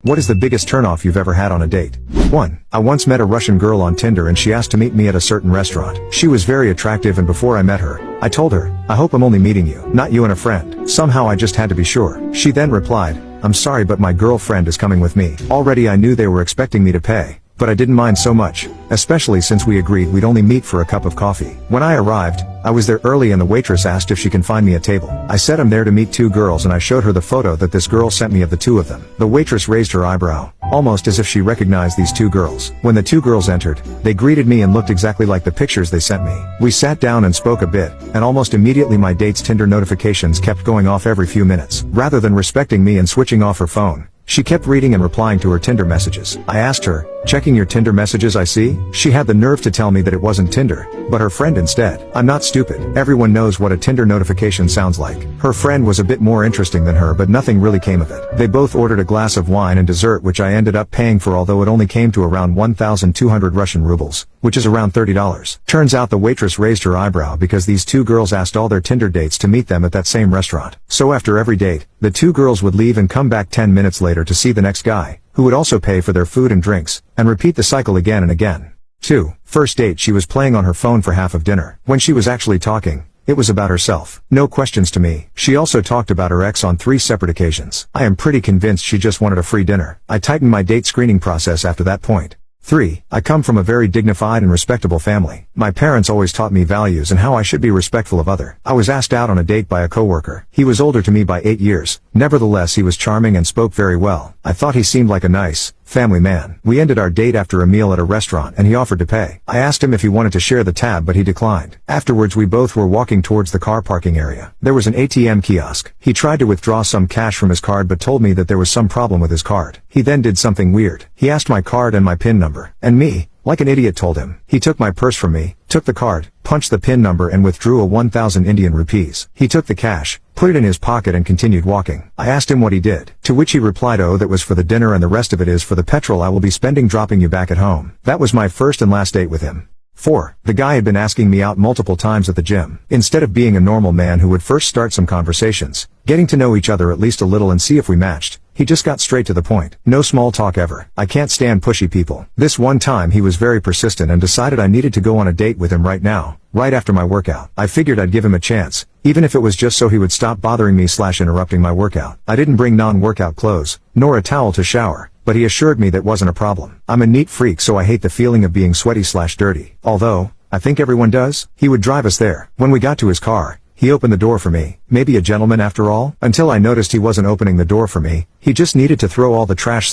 What is the biggest turnoff you've ever had on a date? 1. I once met a Russian girl on Tinder and she asked to meet me at a certain restaurant. She was very attractive and before I met her, I told her, I hope I'm only meeting you, not you and a friend. Somehow I just had to be sure. She then replied, I'm sorry but my girlfriend is coming with me. Already I knew they were expecting me to pay, but I didn't mind so much, especially since we agreed we'd only meet for a cup of coffee. When I arrived, I was there early and the waitress asked if she can find me a table. I said I'm there to meet 2 girls and I showed her the photo that this girl sent me of the 2 of them. The waitress raised her eyebrow, almost as if she recognized these 2 girls. When the 2 girls entered, they greeted me and looked exactly like the pictures they sent me. We sat down and spoke a bit, and almost immediately my date's Tinder notifications kept going off every few minutes. Rather than respecting me and switching off her phone, she kept reading and replying to her Tinder messages. I asked her, checking your Tinder messages I see? She had the nerve to tell me that it wasn't Tinder, but her friend instead. I'm not stupid. Everyone knows what a Tinder notification sounds like. Her friend was a bit more interesting than her but nothing really came of it. They both ordered a glass of wine and dessert which I ended up paying for although it only came to around 1,200 Russian rubles, which is around $30. Turns out the waitress raised her eyebrow because these 2 girls asked all their Tinder dates to meet them at that same restaurant. So after every date, the 2 girls would leave and come back 10 minutes later to see the next guy, who would also pay for their food and drinks, and repeat the cycle again and again. 2. First date she was playing on her phone for half of dinner. When she was actually talking, it was about herself. No questions to me. She also talked about her ex on 3 separate occasions. I am pretty convinced she just wanted a free dinner. I tightened my date screening process after that point. 3. I come from a very dignified and respectable family. My parents always taught me values and how I should be respectful of other. I was asked out on a date by a coworker. He was older to me by 8 years. Nevertheless he was charming and spoke very well. I thought he seemed like a nice, family man. We ended our date after a meal at a restaurant and he offered to pay. I asked him if he wanted to share the tab but he declined. Afterwards we both were walking towards the car parking area. There was an ATM kiosk. He tried to withdraw some cash from his card but told me that there was some problem with his card. He then did something weird. He asked my card and my PIN number, and me, like an idiot, told him. He took my purse from me, took the card, punched the PIN number and withdrew a 1,000 Indian rupees. He took the cash, put it in his pocket and continued walking. I asked him what he did, to which he replied, oh, that was for the dinner and the rest of it is for the petrol I will be spending dropping you back at home. That was my first and last date with him. 4. The guy had been asking me out multiple times at the gym. Instead of being a normal man who would first start some conversations, getting to know each other at least a little and see if we matched, he just got straight to the point. No small talk ever. I can't stand pushy people. This one time he was very persistent and decided I needed to go on a date with him right now, right after my workout. I figured I'd give him a chance, even if it was just so he would stop bothering me / interrupting my workout. I didn't bring non-workout clothes, nor a towel to shower, but he assured me that wasn't a problem. I'm a neat freak so I hate the feeling of being sweaty / dirty. Although, I think everyone does. He would drive us there. When we got to his car, he opened the door for me. Maybe a gentleman after all? Until I noticed he wasn't opening the door for me. He just needed to throw all the trash